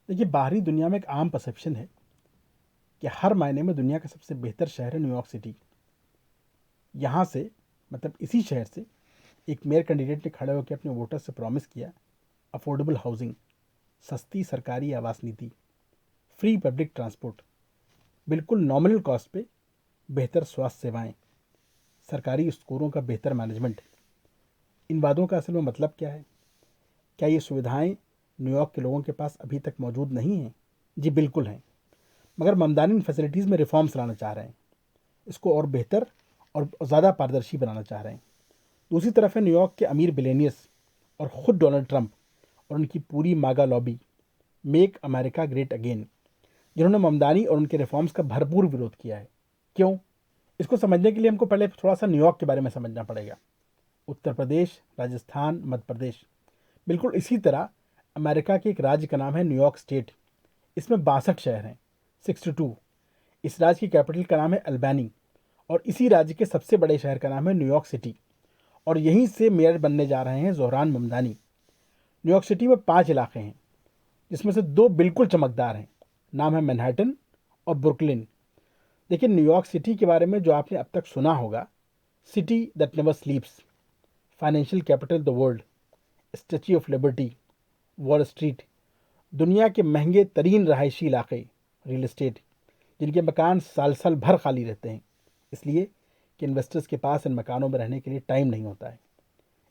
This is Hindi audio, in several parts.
देखिए, बाहरी दुनिया में एक आम परसेप्शन है कि हर मायने में दुनिया का सबसे बेहतर शहर है न्यूयॉर्क सिटी। यहाँ से मतलब इसी शहर से एक मेयर कैंडिडेट ने खड़े होकर अपने वोटर्स से प्रॉमिस किया अफोर्डेबल हाउसिंग, सस्ती सरकारी आवास नीति, फ्री पब्लिक ट्रांसपोर्ट, बिल्कुल नॉमिनल कॉस्ट पे बेहतर स्वास्थ्य सेवाएं, सरकारी स्कूलों का बेहतर मैनेजमेंट। इन वादों का असल में मतलब क्या है? क्या ये सुविधाएं न्यूयॉर्क के लोगों के पास अभी तक मौजूद नहीं हैं? जी बिल्कुल हैं, मगर ममदानी इन फैसिलिटीज़ में रिफॉर्म्स लाना चाह रहे हैं, इसको और बेहतर और ज़्यादा पारदर्शी बनाना चाह रहे हैं। दूसरी तरफ है न्यूयॉर्क के अमीर बिलेनियर्स और ख़ुद डोनाल्ड ट्रंप और उनकी पूरी मागा lobby, make America great again, जिन्होंने ममदानी और उनके रिफॉर्म्स का भरपूर विरोध किया है। क्यों? इसको समझने के लिए हमको पहले थोड़ा सा न्यूयॉर्क के बारे में समझना पड़ेगा। उत्तर प्रदेश, राजस्थान, मध्य प्रदेश, बिल्कुल इसी तरह अमेरिका के एक राज्य का नाम है न्यूयॉर्क स्टेट। इसमें 62 शहर हैं, 62। इस राज्य की कैपिटल का नाम है अल्बानी और इसी राज्य के सबसे बड़े शहर का नाम है न्यूयॉर्क सिटी और यहीं से मेयर बनने जा रहे हैं ज़ोहरान ममदानी। न्यूयॉर्क सिटी में 5 इलाके हैं जिसमें से 2 बिल्कुल चमकदार हैं। नाम है मैनहट्टन और ब्रुकलिन। देखिए, न्यूयॉर्क सिटी के बारे में जो आपने अब तक सुना होगा, city that never स्लीप्स, financial capital the world, statue of liberty, wall street, दुनिया के महंगे तरीन रहायशी इलाके, रियल एस्टेट, जिनके मकान साल साल भर खाली रहते हैं इसलिए कि इन्वेस्टर्स के पास इन मकानों में रहने के लिए टाइम नहीं होता है।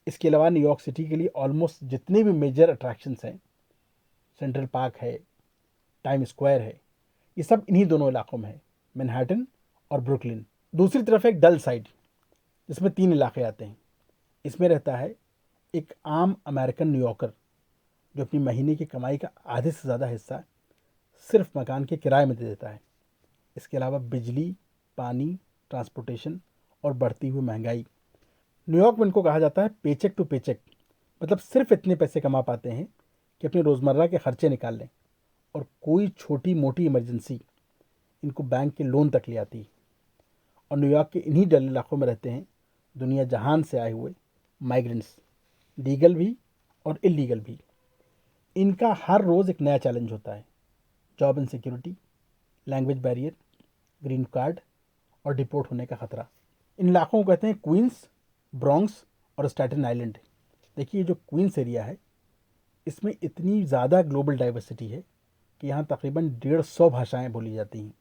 इसके अलावा न्यूयॉर्क सिटी के लिए ऑलमोस्ट जितने भी मेजर अट्रैक्शंस हैं, सेंट्रल पार्क है, टाइम स्क्वायर है, ये सब इन्हीं दोनों इलाकों में है, मैनहट्टन और ब्रुकलिन। दूसरी तरफ एक डल साइड जिसमें 3 इलाके आते हैं। इसमें रहता है एक आम अमेरिकन न्यूयॉर्कर जो अपनी महीने की कमाई का आधे से ज़्यादा हिस्सा सिर्फ मकान के किराए में दे देता है। इसके अलावा बिजली, पानी, ट्रांसपोर्टेशन और बढ़ती हुई महंगाई। न्यूयॉर्क में इनको कहा जाता है पेचेक टू पेचेक, मतलब सिर्फ इतने पैसे कमा पाते हैं कि अपने रोज़मर्रा के खर्चे निकाल लें और कोई छोटी मोटी इमरजेंसी इनको बैंक के लोन तक ले आती है। और न्यूयॉर्क के इन्हीं डल इलाकों में रहते हैं दुनिया जहान से आए हुए माइग्रेंट्स, लीगल भी और इलीगल भी। इनका हर रोज़ एक नया चैलेंज होता है, job insecurity, language barrier, green card और डिपोर्ट होने का खतरा। इन इलाकों को कहते हैं क्वींस, ब्रॉन्क्स और स्टैटन आइलैंड। देखिए, ये जो क्वींस एरिया है इसमें इतनी ज़्यादा ग्लोबल डाइवर्सिटी है कि यहाँ तकरीबन 150 भाषाएं बोली जाती हैं।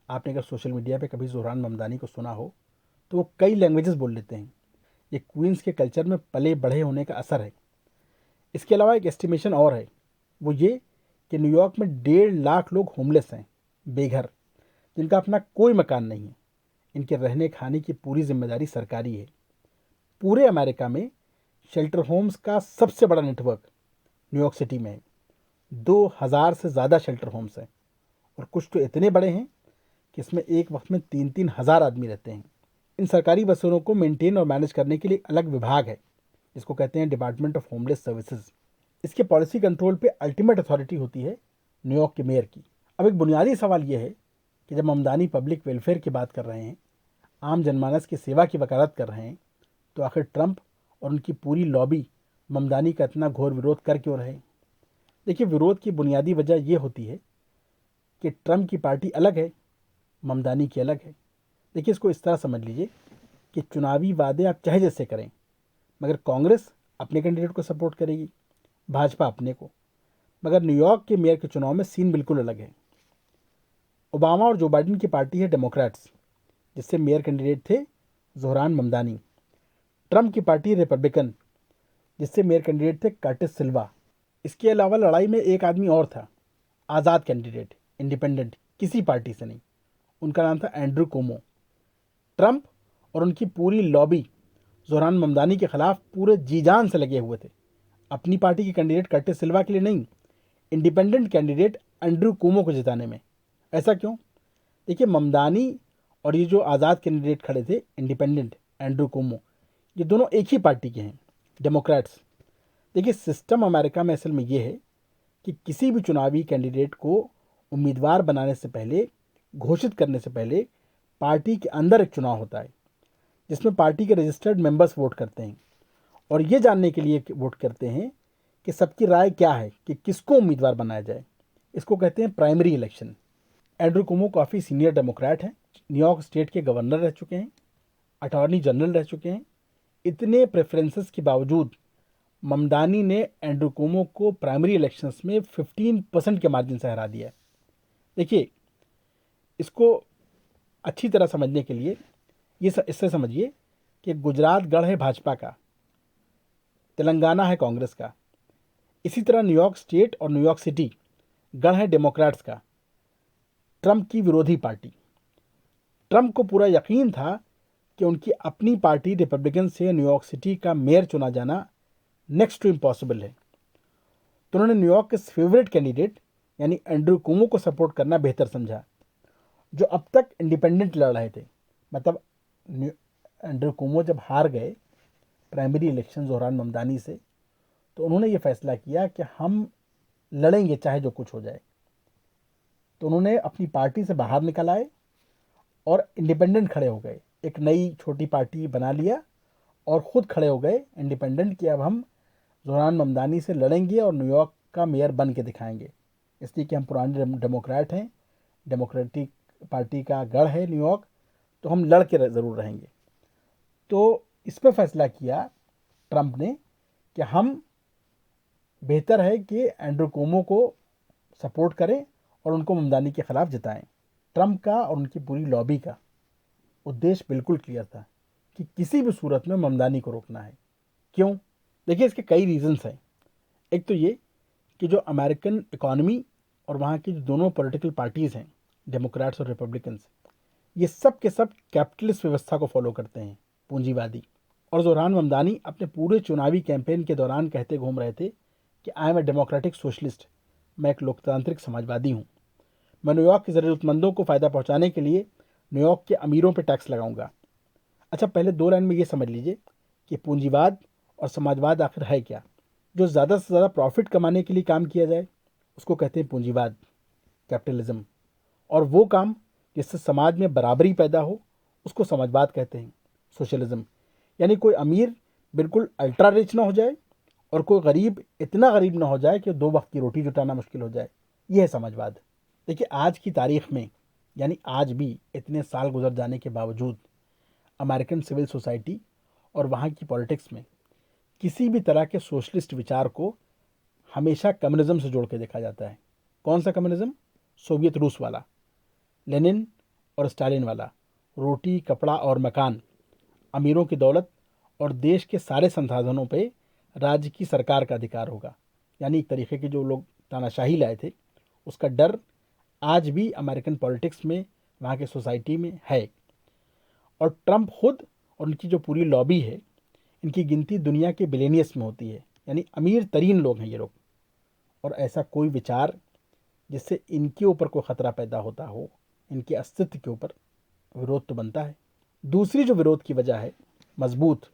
आपने अगर सोशल मीडिया पे कभी ज़ोहरान ममदानी को सुना हो तो वो कई लैंग्वेजेस बोल लेते हैं। ये क्वींस के कल्चर में पले बढ़े होने का असर है। इसके अलावा एक एस्टिमेशन और है, वो ये कि न्यूयॉर्क में 1.5 लाख लोग होमलेस हैं, बेघर, जिनका अपना कोई मकान नहीं है। इनके रहने खाने की पूरी जिम्मेदारी सरकारी है। पूरे अमेरिका में शेल्टर होम्स का सबसे बड़ा नेटवर्क न्यूयॉर्क सिटी में है। 2000 से ज़्यादा शेल्टर होम्स हैं और कुछ तो इतने बड़े हैं कि इसमें एक वक्त में 3-3 हज़ार आदमी रहते हैं। इन सरकारी बसों को मेंटेन और मैनेज करने के लिए अलग विभाग है जिसको कहते हैं डिपार्टमेंट ऑफ होमलेस सर्विसेज। इसके पॉलिसी कंट्रोल पे अल्टीमेट अथॉरिटी होती है न्यूयॉर्क के मेयर की। अब एक बुनियादी सवाल यह है कि जब ममदानी पब्लिक वेलफेयर की बात कर रहे हैं, आम जनमानस की सेवा की वकालत कर रहे हैं, तो आखिर ट्रंप और उनकी पूरी लॉबी ममदानी का इतना घोर विरोध कर क्यों रहे? देखिए, विरोध की बुनियादी वजह यह होती है कि ट्रंप की पार्टी अलग है, ममदानी की अलग है। देखिए, इसको इस तरह समझ लीजिए कि चुनावी वादे आप चाहे जैसे करें, मगर कांग्रेस अपने कैंडिडेट को सपोर्ट करेगी, भाजपा अपने को। मगर न्यूयॉर्क के मेयर के चुनाव में सीन बिल्कुल अलग है। ओबामा और जो बाइडेन की पार्टी है डेमोक्रेट्स, जिससे मेयर कैंडिडेट थे ज़ोहरान ममदानी। ट्रंप की पार्टी रिपब्लिकन, जिससे मेयर कैंडिडेट थे कर्टिस सिल्वा। इसके अलावा लड़ाई में एक आदमी और था, आज़ाद कैंडिडेट, इंडिपेंडेंट, किसी पार्टी से नहीं। उनका नाम था एंड्रू कोमो। ट्रंप और उनकी पूरी लॉबी ज़ोहरान ममदानी के खिलाफ पूरे जी जान से लगे हुए थे, अपनी पार्टी के कैंडिडेट कर्टिस सिल्वा के लिए नहीं, इंडिपेंडेंट कैंडिडेट एंड्रू कोमो को जिताने में। ऐसा क्यों? देखिए, ममदानी और ये जो आज़ाद कैंडिडेट खड़े थे इंडिपेंडेंट एंड्रू कोमो, ये दोनों एक ही पार्टी के हैं, डेमोक्रेट्स। देखिए, सिस्टम अमेरिका में असल में ये है कि किसी भी चुनावी कैंडिडेट को उम्मीदवार बनाने से पहले, घोषित करने से पहले, पार्टी के अंदर एक चुनाव होता है जिसमें पार्टी के रजिस्टर्ड मेंबर्स वोट करते हैं और ये जानने के लिए वोट करते हैं कि सबकी राय क्या है कि किसको उम्मीदवार बनाया जाए। इसको कहते हैं प्राइमरी इलेक्शन। एंड्रू कुमो काफ़ी सीनियर डेमोक्रेट हैं, न्यूयॉर्क स्टेट के गवर्नर रह चुके हैं, अटॉर्नी जनरल रह चुके हैं। इतने प्रेफरेंसेस के बावजूद ममदानी ने एंड्रू कुमो को प्राइमरी इलेक्शंस में 15% के मार्जिन से हरा दिया है। देखिए, इसको अच्छी तरह समझने के लिए इससे समझिए कि गुजरात गढ़ है भाजपा का, तेलंगाना है कांग्रेस का। इसी तरह न्यूयॉर्क स्टेट और न्यूयॉर्क सिटी गढ़ है डेमोक्रेट्स का, ट्रंप की विरोधी पार्टी। ट्रंप को पूरा यकीन था कि उनकी अपनी पार्टी रिपब्लिकन से न्यूयॉर्क सिटी का मेयर चुना जाना नेक्स्ट टू इम्पॉसिबल है। तो उन्होंने न्यूयॉर्क के फेवरेट कैंडिडेट यानी एंड्रू कुमो को सपोर्ट करना बेहतर समझा, जो अब तक इंडिपेंडेंट लड़ रहे थे। मतलब एंड्रू कुमो जब हार गए प्राइमरी इलेक्शन जोहरान ममदानी से, तो उन्होंने ये फैसला किया कि हम लड़ेंगे चाहे जो कुछ हो जाए। तो उन्होंने अपनी पार्टी से बाहर निकल आए और इंडिपेंडेंट खड़े हो गए, एक नई छोटी पार्टी बना लिया और ख़ुद खड़े हो गए इंडिपेंडेंट कि अब हम जोहरान ममदानी से लड़ेंगे और न्यूयॉर्क का मेयर बन के दिखाएंगे, इसलिए कि हम पुराने डेमोक्रेट हैं, डेमोक्रेटिक पार्टी का गढ़ है न्यूयॉर्क, तो हम लड़ के ज़रूर रहेंगे। तो इस पर फैसला किया ट्रंप ने कि हम बेहतर है कि एंड्रू कुमो को सपोर्ट करें और उनको ममदानी के ख़िलाफ़ जिताएं। ट्रंप का और उनकी पूरी लॉबी का उद्देश्य बिल्कुल क्लियर था कि किसी भी सूरत में ममदानी को रोकना है। क्यों? देखिए, इसके कई रीजंस हैं। एक तो ये कि जो अमेरिकन इकॉनमी और वहाँ की जो दोनों पॉलिटिकल पार्टीज़ हैं, डेमोक्रेट्स और रिपब्लिकन्स, ये सब के सब कैपिटलिस्ट व्यवस्था को फॉलो करते हैं, पूंजीवादी। और जोहरान ममदानी अपने पूरे चुनावी कैंपेन के दौरान कहते घूम रहे थे कि I am a democratic socialist, मैं एक लोकतांत्रिक समाजवादी हूँ। मैं न्यूयॉर्क के ज़रूरतमंदों को फ़ायदा पहुँचाने के लिए न्यूयॉर्क के अमीरों पर टैक्स लगाऊंगा। अच्छा, पहले 2 लाइन में ये समझ लीजिए कि पूंजीवाद और समाजवाद आखिर है क्या। जो ज़्यादा से ज़्यादा प्रॉफिट कमाने के लिए काम किया जाए उसको कहते हैं पूंजीवाद, कैपिटलिज्म। और वो काम जिससे समाज में बराबरी पैदा हो उसको समाजवाद कहते हैं, सोशलिज्म। यानी कोई अमीर बिल्कुल अल्ट्रा रिच ना हो जाए और कोई गरीब इतना गरीब ना हो जाए कि 2 वक्त की रोटी जुटाना मुश्किल हो जाए, यह है समाजवाद। देखिए, आज की तारीख में यानी आज भी इतने साल गुजर जाने के बावजूद अमेरिकन सिविल सोसाइटी और वहाँ की पॉलिटिक्स में किसी भी तरह के सोशलिस्ट विचार को हमेशा कम्युनिज्म से जोड़ के देखा जाता है। कौन सा कम्युनिज्म? सोवियत रूस वाला, लेनिन और स्टालिन वाला। रोटी, कपड़ा और मकान, अमीरों की दौलत और देश के सारे संसाधनों पे राज्य की सरकार का अधिकार होगा। यानी एक तरीके के जो लोग तानाशाही लाए थे उसका डर आज भी अमेरिकन पॉलिटिक्स में, वहाँ के सोसाइटी में है। और ट्रंप खुद और उनकी जो पूरी लॉबी है, इनकी गिनती दुनिया के बिलियनियर्स में होती है, यानी अमीर तरीन लोग हैं ये लोग। और ऐसा कोई विचार जिससे इनके ऊपर कोई ख़तरा पैदा होता हो, इनके अस्तित्व के ऊपर विरोध तो बनता है। दूसरी जो विरोध की वजह है मजबूत,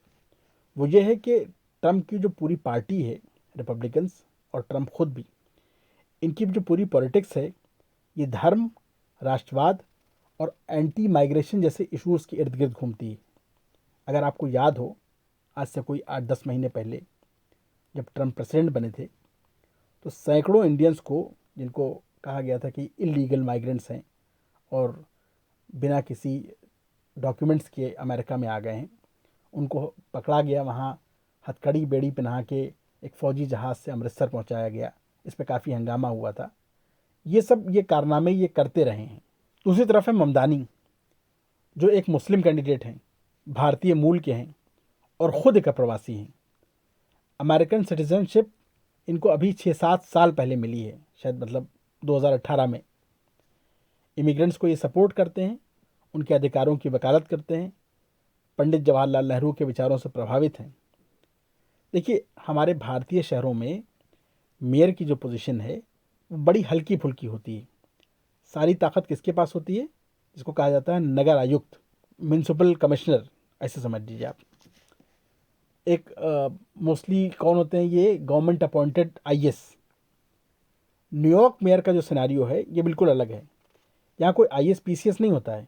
वो ये है कि ट्रंप की जो पूरी पार्टी है, रिपब्लिकन्स और ट्रंप खुद भी, इनकी जो पूरी पॉलिटिक्स है ये धर्म, राष्ट्रवाद और एंटी माइग्रेशन जैसे इश्यूज़ के इर्द गिर्द घूमती है। अगर आपको याद हो, आज से कोई 8-10 महीने पहले जब ट्रंप प्रेसिडेंट बने थे तो सैकड़ों इंडियंस को, जिनको कहा गया था कि इलीगल माइग्रेंट्स हैं और बिना किसी डॉक्यूमेंट्स के अमेरिका में आ गए हैं, उनको पकड़ा गया, वहाँ हथकड़ी बेड़ी पहना के एक फ़ौजी जहाज़ से अमृतसर पहुँचाया गया। इस पर काफ़ी हंगामा हुआ था। ये कारनामे ये करते रहे हैं। दूसरी तरफ है ममदानी, जो एक मुस्लिम कैंडिडेट हैं, भारतीय मूल के हैं और ख़ुद एक प्रवासी हैं। अमेरिकन सिटीजनशिप इनको अभी 6-7 साल पहले मिली है, शायद मतलब 2018 में। इमिग्रेंट्स को ये सपोर्ट करते हैं, उनके अधिकारों की वकालत करते हैं, पंडित जवाहरलाल नेहरू के विचारों से प्रभावित हैं। देखिए, हमारे भारतीय शहरों में मेयर की जो पोजीशन है वो बड़ी हल्की फुल्की होती है। सारी ताकत किसके पास होती है? जिसको कहा जाता है नगर आयुक्त, म्यूनसिपल कमिश्नर, ऐसे समझ लीजिए आप। एक मोस्टली कौन होते हैं ये? Government appointed IAS. New York mayor का जो सिनेरियो है ये बिल्कुल अलग है। यहाँ कोई आईएएस पीसीएस नहीं होता है।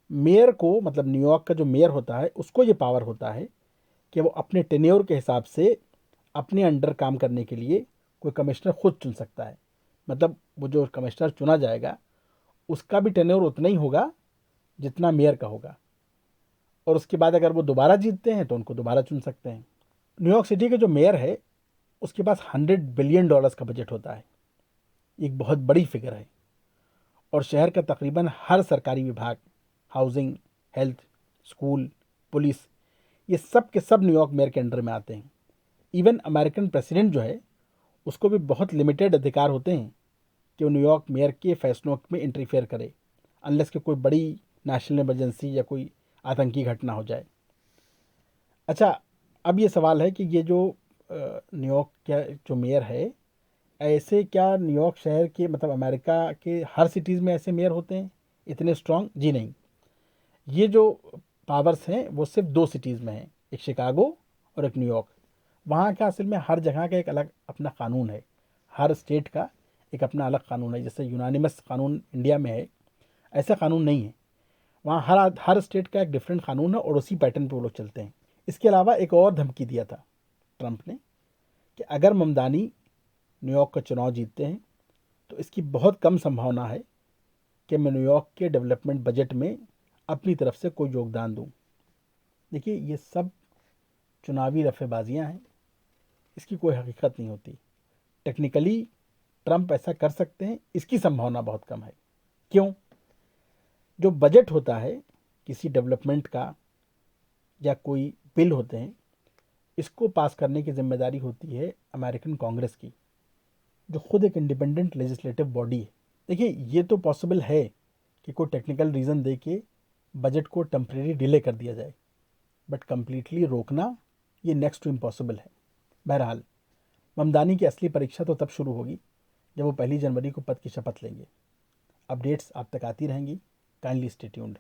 मेयर को, मतलब न्यूयॉर्क का जो मेयर होता है उसको ये पावर होता है कि वो अपने टेन्योर के हिसाब से अपने अंडर काम करने के लिए कोई कमिश्नर खुद चुन सकता है। मतलब वो जो कमिश्नर चुना जाएगा उसका भी टेन्योर उतना ही होगा जितना मेयर का होगा, और उसके बाद अगर वो दोबारा जीतते हैं तो उनको दोबारा चुन सकते हैं। न्यूयॉर्क सिटी के जो मेयर है उसके पास $100 बिलियन का बजट होता है, एक बहुत बड़ी फिगर है। और शहर का तकरीबन हर सरकारी विभाग, हाउसिंग, हेल्थ, स्कूल, पुलिस, ये सब के सब न्यूयॉर्क मेयर के अंडर में आते हैं। इवन अमेरिकन प्रेसिडेंट जो है उसको भी बहुत लिमिटेड अधिकार होते हैं कि वो न्यूयॉर्क मेयर के फैसलों में इंटरफेयर करे, अनलेस कि कोई बड़ी नेशनल इमरजेंसी या कोई आतंकी घटना हो जाए। अच्छा, अब ये सवाल है कि ये जो न्यूयॉर्क का जो मेयर है, ऐसे क्या न्यूयॉर्क शहर के मतलब अमेरिका के हर सिटीज़ में ऐसे मेयर होते हैं इतने स्ट्रांग? जी नहीं। ये जो पावर्स हैं वो सिर्फ दो सिटीज़ में हैं, एक शिकागो और एक न्यूयॉर्क। वहाँ का असल में हर जगह का एक अलग अपना कानून है, हर स्टेट का एक अपना अलग कानून है। जैसे यूनानिमस कानून इंडिया में है, ऐसा कानून नहीं है वहाँ। हर हर स्टेट का एक डिफरेंट कानून है और उसी पैटर्न पे वो लोग चलते हैं। इसके अलावा एक और धमकी दिया था ट्रंप ने कि अगर ममदानी न्यूयॉर्क का चुनाव जीतते हैं तो इसकी बहुत कम संभावना है कि मैं न्यूयॉर्क के डेवलपमेंट बजट में अपनी तरफ से कोई योगदान दूं। देखिए, ये सब चुनावी रफेबाजियां हैं, इसकी कोई हकीकत नहीं होती। टेक्निकली ट्रंप ऐसा कर सकते हैं, इसकी संभावना बहुत कम है। क्यों? जो बजट होता है किसी डेवलपमेंट का या कोई बिल होते हैं, इसको पास करने की जिम्मेदारी होती है अमेरिकन कांग्रेस की, जो खुद एक इंडिपेंडेंट लेजिस्लेटिव बॉडी है। देखिए, ये तो पॉसिबल है कि कोई टेक्निकल रीज़न दे के बजट को टेम्परेरी डिले कर दिया जाए, बट कंप्लीटली रोकना ये नेक्स्ट टू इम्पॉसिबल है। बहरहाल, ममदानी की असली परीक्षा तो तब शुरू होगी जब वो 1 जनवरी को पद की शपथ लेंगे। अपडेट्स आप तक आती रहेंगी। Kindly stay tuned.